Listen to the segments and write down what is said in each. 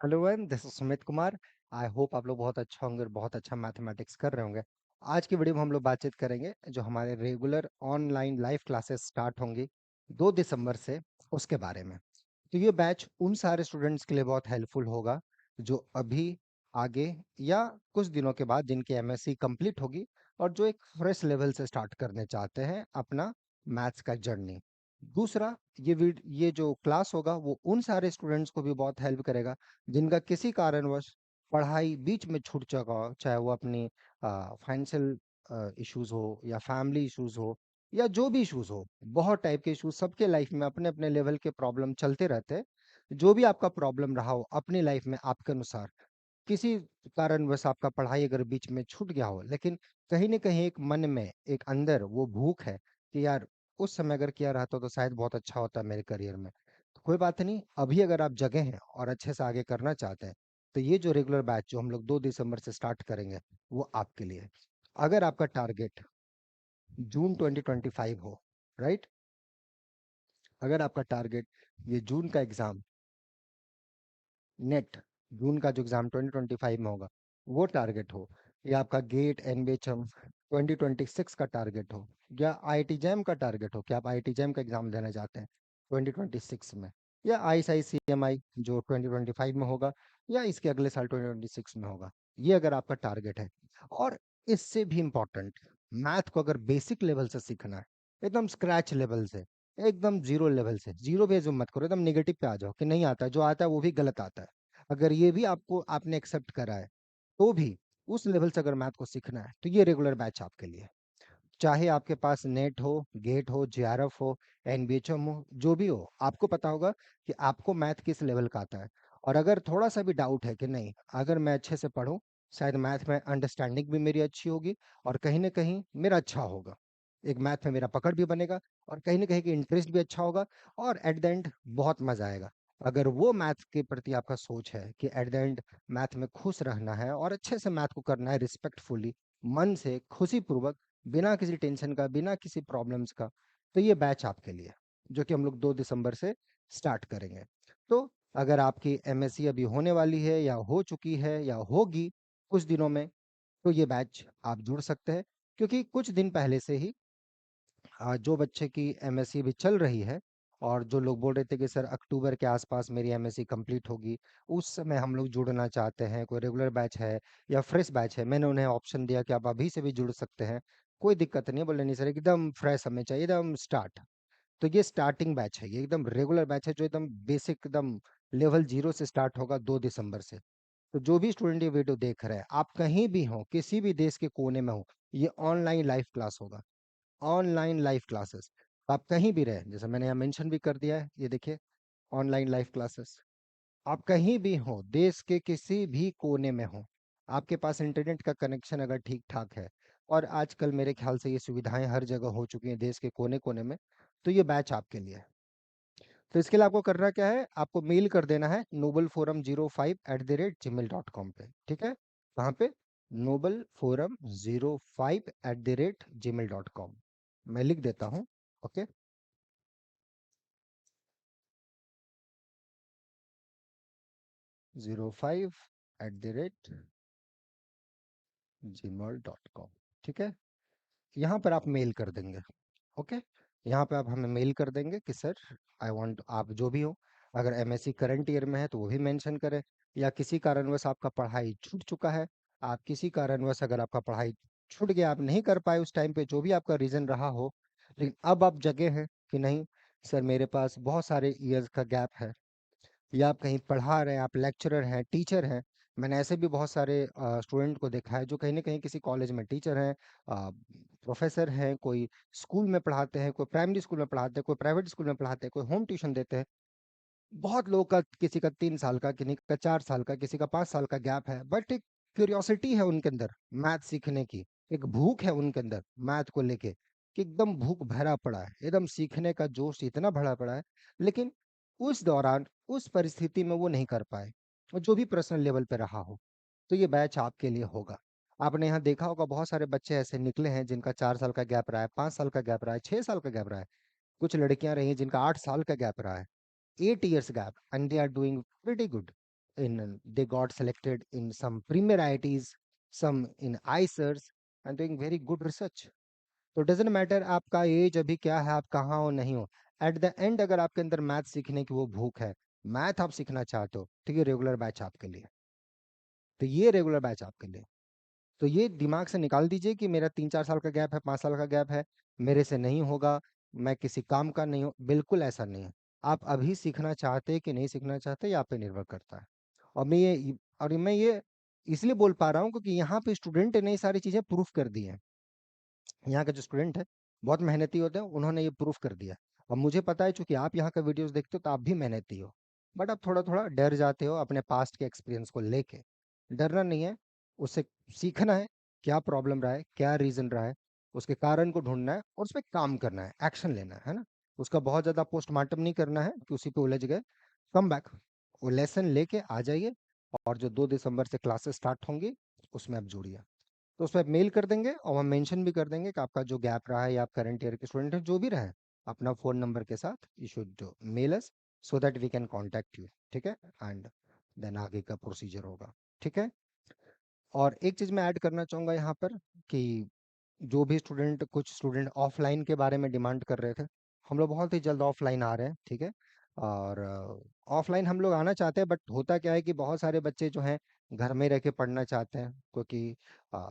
Hello everyone, this is Sumit Kumar. I hope आप लोग बहुत अच्छा होंगे और बहुत अच्छा मैथमेटिक्स कर रहे होंगे। आज की वीडियो में हम लोग बातचीत करेंगे जो हमारे regular online live classes start होंगी 2 दिसंबर से, उसके बारे में। तो ये बैच उन सारे स्टूडेंट्स के लिए बहुत हेल्पफुल होगा जो अभी आगे या कुछ दिनों के बाद जिनकी एमएससी कंप्लीट होगी और जो एक फ्रेश लेवल से स्टार्ट करने चाहते हैं अपना मैथ्स का जर्नी। दूसरा, ये जो क्लास होगा वो उन सारे स्टूडेंट्स को भी बहुत हेल्प करेगा जिनका किसी कारणवश पढ़ाई बीच में छूट चुका हो, चाहे वो अपनी फाइनेंशियल इश्यूज हो या फैमिली इश्यूज हो या जो भी इश्यूज हो। बहुत टाइप के इश्यूज सबके लाइफ में अपने अपने लेवल के प्रॉब्लम चलते रहते हैं। जो भी आपका प्रॉब्लम रहा हो अपनी लाइफ में आपके अनुसार, किसी कारणवश आपका पढ़ाई अगर बीच में छूट गया हो, लेकिन कहीं न कहीं एक मन में, एक अंदर वो भूख है कि यार उस समय अगर किया रहता तो शायद बहुत अच्छा होता मेरे करियर में। तो कोई बात नहीं, अभी अगर आप जगे हैं और अच्छे से आगे करना चाहते हैं, तो ये जो रेगुलर बैच जो हम लोग 2 दिसंबर से स्टार्ट करेंगे, वो आपके लिए है। अगर आपका टारगेट जून 2025 हो, राइट? अगर आपका टारगेट ये जून का एग्ज़ाम, नेट जून का जो एग्जाम 2025 में होगा, वो टारगेट हो, या आपका गेट एनबीएचएम 2026 का टारगेट हो, या आईआईटी जैम का टारगेट हो कि आप आईआईटी जैम का एग्जाम देना चाहते हैं 2026 में, या आईएसआईसीएमआई जो 2025 में होगा, या इसके अगले साल 2026 में होगा। ये अगर आपका टारगेट है, और इससे भी इम्पोर्टेंट, मैथ को अगर बेसिक लेवल से सीखना है, एकदम स्क्रैच लेवल से, एकदम जीरो लेवल से, जीरो पे मत करो, एकदम नेगेटिव पे आ जाओ कि नहीं आता है, जो आता है वो भी गलत आता है। अगर ये भी आपको आपने एक्सेप्ट करा है, तो भी उस लेवल से अगर मैथ को सीखना है, तो ये रेगुलर बैच आपके लिए है। चाहे आपके पास नेट हो, गेट हो, जेआरएफ हो, एनबीएचएम हो, जो भी हो, आपको पता होगा कि आपको मैथ किस लेवल का आता है। और अगर थोड़ा सा भी डाउट है कि नहीं, अगर मैं अच्छे से पढूं, शायद मैथ में अंडरस्टैंडिंग भी मेरी अच्छी होगी और कहीं ना कहीं मेरा अच्छा होगा, एक मैथ में मेरा पकड़ भी बनेगा, और कहीं ना कहीं की इंटरेस्ट भी अच्छा होगा, और एट द एंड बहुत मजा आएगा। अगर वो मैथ के प्रति आपका सोच है कि एट द एंड मैथ में खुश रहना है और अच्छे से मैथ को करना है रिस्पेक्टफुली, मन से खुशी पूर्वक, बिना किसी टेंशन का, बिना किसी प्रॉब्लम्स का, तो ये बैच आपके लिए है, जो कि हम लोग 2 दिसंबर से स्टार्ट करेंगे। तो अगर आपकी एमएससी अभी होने वाली है या हो चुकी है या होगी कुछ दिनों में, तो ये बैच आप जुड़ सकते हैं, क्योंकि कुछ दिन पहले से ही जो बच्चे की एमएससी अभी चल रही है, और जो लोग बोल रहे थे कि सर अक्टूबर के आसपास मेरी एमएससी कंप्लीट होगी, उस समय हम लोग जुड़ना चाहते हैं, कोई रेगुलर बैच है या फ्रेश बैच है, मैंने उन्हें ऑप्शन दिया कि आप अभी से भी जुड़ सकते हैं, कोई दिक्कत नहीं है। बोले नहीं सर, एकदम फ्रेश हमें चाहिए, एकदम स्टार्ट। तो ये स्टार्टिंग बैच है, ये एकदम रेगुलर बैच है जो एकदम बेसिक, एकदम लेवल जीरो से स्टार्ट होगा 2 दिसंबर से। तो जो भी स्टूडेंट ये वीडियो देख रहे हैं, आप कहीं भी हो, किसी भी देश के कोने में हो, ये ऑनलाइन लाइव क्लास होगा, ऑनलाइन लाइव क्लासेस। आप कहीं भी रहे, जैसे मैंने यहाँ मेंशन भी कर दिया है, ये देखिए, ऑनलाइन लाइव क्लासेस। आप कहीं भी हो, देश के किसी भी कोने में हो, आपके पास इंटरनेट का कनेक्शन अगर ठीक ठाक है, और आजकल मेरे ख्याल से ये सुविधाएं हर जगह हो चुकी हैं देश के कोने कोने में, तो ये बैच आपके लिए है। तो इसके लिए आपको करना क्या है, आपको मेल कर देना है nobleforum05@gmail.com पे, ठीक है? कहाँ पे? nobleforum05@gmail.com। मैं लिख देता हूँ, ओके? 05@gmail.com, ठीक है? यहाँ पर आप मेल कर देंगे, ओके? यहाँ पे आप हमें मेल कर देंगे कि सर आई वांट, आप जो भी हो, अगर एमएससी करंट ईयर में है तो वो भी मेंशन करें, या किसी कारणवश आपका पढ़ाई छूट चुका है, आप किसी कारणवश अगर आपका पढ़ाई छूट गया, आप नहीं कर पाए उस टाइम पे, जो भी आपका रीजन रहा हो, लेकिन अब आप जगे हैं कि नहीं सर, मेरे पास बहुत सारे ईयर्स का गैप है, या आप कहीं पढ़ा रहे हैं, आप लेक्चरर हैं, टीचर हैं। मैंने ऐसे भी बहुत सारे स्टूडेंट को देखा है जो कहीं न कहीं किसी कॉलेज में टीचर हैं, प्रोफ़ेसर हैं, कोई स्कूल में पढ़ाते हैं, कोई प्राइमरी स्कूल में पढ़ाते हैं, कोई प्राइवेट स्कूल में पढ़ाते हैं, कोई होम ट्यूशन देते हैं। बहुत लोगों का, किसी का 3 साल का, किसी का 4 साल का, किसी का 5 साल का गैप है, बट एक क्यूरियोसिटी है उनके अंदर मैथ सीखने की, एक भूख है उनके अंदर मैथ को लेके, कि एकदम भूख भरा पड़ा है, एकदम सीखने का जोश इतना भरा पड़ा है, लेकिन उस दौरान, उस परिस्थिति में वो नहीं कर पाए, और जो भी पर्सनल लेवल पे रहा हो, तो ये बैच आपके लिए होगा। आपने यहाँ देखा होगा बहुत सारे बच्चे ऐसे निकले हैं जिनका 4 साल का गैप रहा है, 5 साल का गैप रहा है, 6 साल का गैप रहा है। कुछ लड़कियां रही हैं जिनका 8 साल का गैप रहा है, 8 years gap, and they are doing pretty good. in they got selected in some premier IITs, some in ICERs, and doing very good research. तो डजेंट मैटर आपका एज अभी क्या है, आप कहाँ हो नहीं हो, एट द एंड अगर आपके अंदर मैथ सीखने की वो भूख है, मैथ आप सीखना चाहते हो, तो ये रेगुलर बैच आपके लिए, तो ये रेगुलर बैच आपके लिए। तो ये दिमाग से निकाल दीजिए कि मेरा 3-4 साल का गैप है, 5 साल का गैप है, मेरे से नहीं होगा, मैं किसी काम का नहीं हूँ, बिल्कुल ऐसा नहीं है। आप अभी सीखना चाहते हैं कि नहीं सीखना चाहते, ये आप पे निर्भर करता है। और मैं ये इसलिए बोल पा रहा हूँ क्योंकि यहाँ पे स्टूडेंट ने ये सारी चीजें प्रूफ कर दी हैं। यहाँ के जो स्टूडेंट है बहुत मेहनती होते हैं, उन्होंने ये प्रूफ कर दिया। अब मुझे पता है चूंकि आप यहाँ का वीडियोस देखते हो तो आप भी मेहनती हो, बट आप थोड़ा थोड़ा डर जाते हो अपने पास्ट के एक्सपीरियंस को लेके। डरना नहीं है, उससे सीखना है, क्या प्रॉब्लम रहा है, क्या रीजन रहा है, उसके कारण को ढूंढना है और उस पर काम करना है, एक्शन लेना है ना। उसका बहुत ज्यादा पोस्टमार्टम नहीं करना है कि उसी पे उलझ गए। कम बैक, वो लेसन लेके आ जाइए, और जो 2 दिसंबर से क्लासेस स्टार्ट होंगी उसमें आप जुड़िए। तो उस पर मेल कर देंगे और हम मेंशन भी कर देंगे कि आपका जो गैप रहा है या आप करंट ईयर के स्टूडेंट हैं, जो भी रहे, अपना फोन नंबर के साथ you should mail us so that we can contact you, ठीक है। एंड देन आगे का प्रोसीजर होगा, ठीक है। और एक चीज मैं ऐड करना चाहूंगा यहाँ पर कि जो भी स्टूडेंट, कुछ स्टूडेंट ऑफलाइन के बारे में डिमांड कर रहे थे, हम लोग बहुत ही जल्द ऑफलाइन आ रहे हैं, ठीक है। और ऑफलाइन हम लोग आना चाहते हैं, बट होता क्या है कि बहुत सारे बच्चे जो हैं घर में रह के पढ़ना चाहते हैं, क्योंकि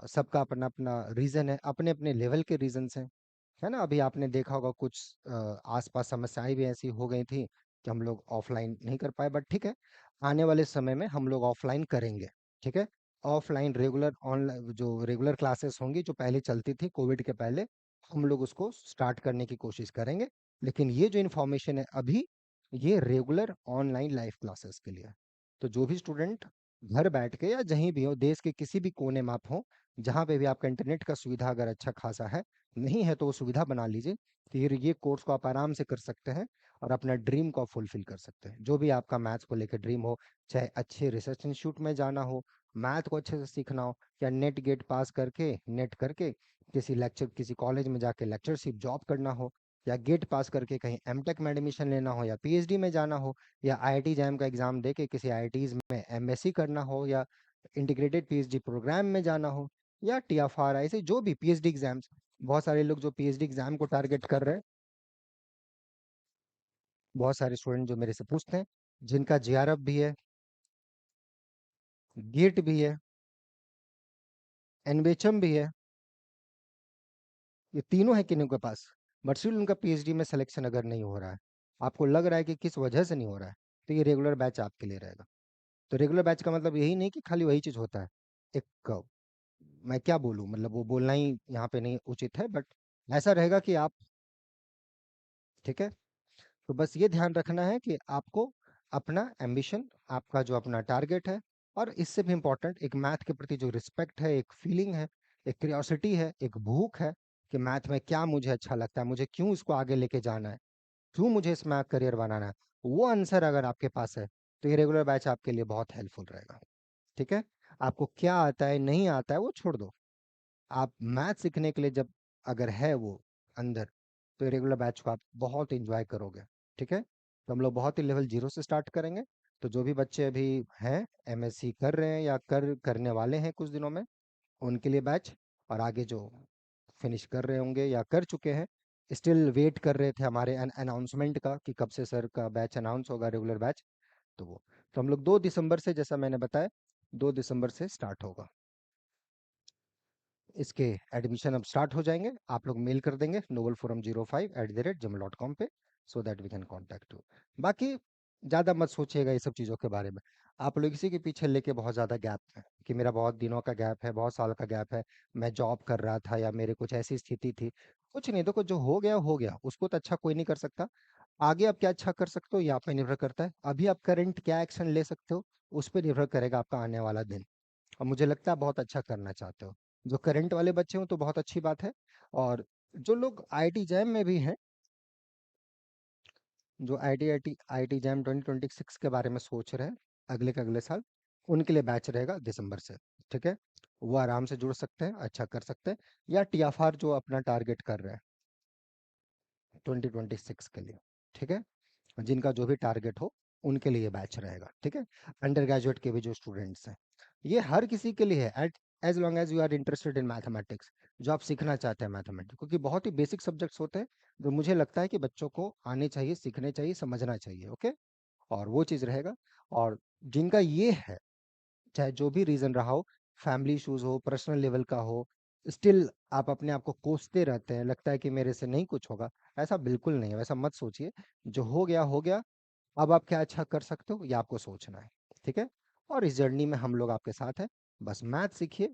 सबका अपना अपना रीज़न है, अपने अपने लेवल के रीजंस हैं, है ना। अभी आपने देखा होगा कुछ आसपास समस्याएं भी ऐसी हो गई थी कि हम लोग ऑफलाइन नहीं कर पाए, बट ठीक है, आने वाले समय में हम लोग ऑफलाइन करेंगे, ठीक है। ऑफलाइन रेगुलर, ऑनलाइन जो रेगुलर क्लासेस होंगी जो पहले चलती थी कोविड के पहले, हम लोग उसको स्टार्ट करने की कोशिश करेंगे। लेकिन ये जो इन्फॉर्मेशन है अभी, ये रेगुलर ऑनलाइन लाइव क्लासेस के लिए है। तो जो भी स्टूडेंट घर बैठ के या जहीं भी हो, देश के किसी भी कोने में आप हो, जहाँ पे भी आपका इंटरनेट का सुविधा अगर अच्छा खासा है, नहीं है तो वो सुविधा बना लीजिए। फिर ये कोर्स को आप आराम से कर सकते हैं और अपना ड्रीम को फुलफिल कर सकते हैं। जो भी आपका मैथ्स को लेकर ड्रीम हो, चाहे अच्छे रिसर्च इंस्टीट्यूट में जाना हो, मैथ को अच्छे से सीखना हो, या नेट गेट पास करके, नेट करके किसी कॉलेज में जाके लेक्चरशिप जॉब करना हो, या गेट पास करके कहीं एमटेक में एडमिशन लेना हो, या पीएचडी में जाना हो, या आईआईटी जैम का एग्जाम दे के किसी आईआईटीज में एमएससी करना हो, या इंटीग्रेटेड पीएचडी प्रोग्राम में जाना हो, या टीएफआर, ऐसे जो भी पीएचडी एग्जाम्स, बहुत सारे लोग जो पीएचडी एग्जाम को टारगेट कर रहे हैं, बहुत सारे स्टूडेंट जो मेरे से पूछते हैं, जिनका जेआरएफ भी है, गेट भी है, एनबीएचएम भी है, ये तीनों है किन्हीं के पास, बट स्टिल उनका पीएचडी में सिलेक्शन अगर नहीं हो रहा है, आपको लग रहा है कि किस वजह से नहीं हो रहा है, तो ये रेगुलर बैच आपके लिए रहेगा। तो रेगुलर बैच का मतलब यही नहीं कि खाली वही चीज होता है। एक मैं क्या बोलूं, मतलब वो बोलना ही यहाँ पे नहीं उचित है, बट ऐसा रहेगा कि आप, ठीक है। तो बस ये ध्यान रखना है कि आपको अपना एम्बिशन, आपका जो अपना टारगेट है, और इससे भी इम्पोर्टेंट एक मैथ के प्रति जो रिस्पेक्ट है, एक फीलिंग है, एक क्यूरियोसिटी है, एक भूख है कि मैथ में क्या मुझे अच्छा लगता है, मुझे क्यों इसको आगे लेके जाना है, क्यों मुझे इसमें करियर बनाना है, वो आंसर अगर आपके पास है, तो ये रेगुलर बैच आपके लिए बहुत हेल्पफुल रहेगा, ठीक है। आपको क्या आता है नहीं आता है वो छोड़ दो, आप मैथ सीखने के लिए जब अगर है वो अंदर, तो रेगुलर बैच को आप बहुत इंजॉय करोगे, ठीक है। तो हम लोग बहुत ही लेवल 0 से स्टार्ट करेंगे। तो जो भी बच्चे अभी हैं, एमएससी कर रहे हैं या करने वाले हैं कुछ दिनों में, उनके लिए बैच, और आगे जो फिनिश कर रहे होंगे या कर चुके हैं, स्टिल वेट कर रहे थे हमारे अनाउंसमेंट का कि कब से सर का बैच अनाउंस होगा, रेगुलर बैच, तो वो, तो हम लोग 2 दिसंबर से, जैसा मैंने बताया, 2 दिसंबर से स्टार्ट होगा। इसके एडमिशन अब स्टार्ट हो जाएंगे, आप लोग मेल कर देंगे novelforum05@gmail.com पे, so that we can contact you. बाकी ज़्यादा मत सोचिएगा ये सब चीज़ों के बारे में। आप लोग इसी के पीछे लेके बहुत ज़्यादा गैप है कि मेरा बहुत दिनों का गैप है, बहुत साल का गैप है, मैं जॉब कर रहा था या मेरे कुछ ऐसी स्थिति थी, कुछ नहीं। देखो, जो हो गया उसको तो अच्छा कोई नहीं कर सकता। आगे आप क्या अच्छा कर सकते हो ये आप पे निर्भर करता है। अभी आप करंट क्या एक्शन ले सकते हो, उस पर निर्भर करेगा आपका आने वाला दिन। और मुझे लगता है बहुत अच्छा करना चाहते हो। जो करंट वाले बच्चे हो तो बहुत अच्छी बात है। और जो लोग आईटी जैम में भी हैं, जो आईटी जैम 2026 के बारे में सोच रहे हैं अगले के अगले साल, उनके लिए बैच रहेगा दिसंबर से, ठीक है। वो आराम से जुड़ सकते हैं, अच्छा कर सकते हैं। या टीएफआर जो अपना टारगेट कर रहे हैं 2026 के लिए, ठीक है, जिनका जो भी टारगेट हो, उनके लिए बैच रहेगा, ठीक है। अंडर ग्रेजुएट के भी जो स्टूडेंट्स हैं, ये हर किसी के लिए है, at as long as you are interested in mathematics, जो आप सीखना चाहते हैं मैथमेटिक्स, क्योंकि बहुत ही बेसिक सब्जेक्ट्स होते हैं जो मुझे लगता है कि बच्चों को आने चाहिए, सीखने चाहिए, समझना चाहिए, ओके। और वो चीज़ रहेगा। और जिनका ये है, चाहे जो भी रीज़न रहा हो, फैमिली इश्यूज हो, पर्सनल लेवल का हो, स्टिल आप अपने आप को कोसते रहते हैं, लगता है कि मेरे से नहीं कुछ होगा, ऐसा बिल्कुल नहीं है, वैसा मत सोचिए। जो हो गया हो गया। अब आप क्या अच्छा कर सकते हो, ये आपको सोचना है, ठीक है। और इस जर्नी में हम लोग आपके साथ हैं। बस मैथ सीखिए।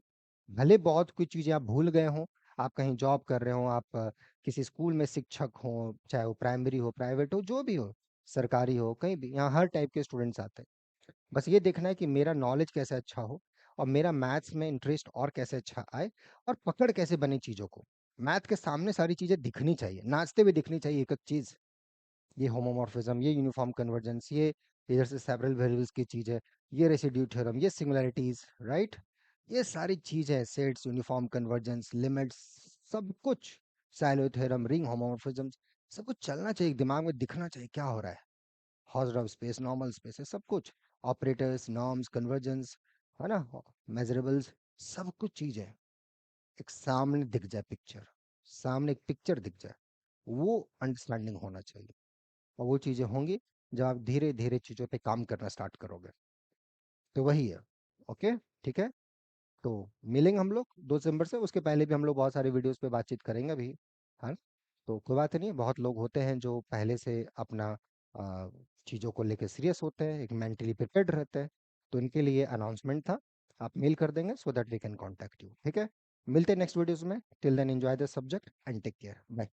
भले बहुत कुछ चीज़ें आप भूल गए हों, आप कहीं जॉब कर रहे हो, आप किसी स्कूल में शिक्षक हो, चाहे वो प्राइमरी हो, प्राइवेट हो, जो भी हो, सरकारी हो, कहीं भी, यहाँ हर टाइप के स्टूडेंट्स आते हैं। बस ये देखना है कि मेरा नॉलेज कैसे अच्छा हो, और मेरा मैथ्स में इंटरेस्ट और कैसे अच्छा आए, और पकड़ कैसे बने चीज़ों को। मैथ के सामने सारी चीज़ें दिखनी चाहिए, नाचते हुए दिखनी चाहिए एक एक चीज़। ये होमोमॉर्फिज्म, ये यूनिफॉर्म कन्वर्जेंस, ये इधर से सेवरल वेरिएबल्स की चीज़ है, ये रेसिड्यू थ्योरम, ये सिमिलरिटीज, राइट। ये सारी चीज़ है, सेट्स, यूनिफॉर्म कन्वर्जेंस, लिमिट्स, सब कुछ, साइलो थ्योरम, रिंग होमोमॉर्फिज्म, सब कुछ चलना चाहिए, दिमाग में दिखना चाहिए क्या हो रहा है। हॉल्स स्पेस, नॉर्मल स्पेस है, सब कुछ, ऑपरेटर्स, नॉर्म्स, कन्वर्जेंस, है ना, मेजरेबल्स, सब कुछ चीज़ है, एक सामने दिख जाए पिक्चर, सामने एक पिक्चर दिख जाए, वो अंडरस्टैंडिंग होना चाहिए। और वो चीज़ें होंगी जब आप धीरे धीरे चीज़ों पे काम करना स्टार्ट करोगे। तो वही है, ओके, ठीक है। तो मिलेंगे हम लोग 2 दिसंबर से, उसके पहले भी हम लोग बहुत सारे वीडियोस पे बातचीत करेंगे अभी। हाँ। तो कोई बात नहीं, बहुत लोग होते हैं जो पहले से अपना चीज़ों को लेकर सीरियस होते हैं, एक मेंटली प्रिपेयर्ड रहते हैं। तो इनके लिए अनाउंसमेंट था, आप मेल कर देंगे so that we can contact you, ठीक है। मिलते हैं नेक्स्ट वीडियोस में, till then enjoy the subject and take care, bye.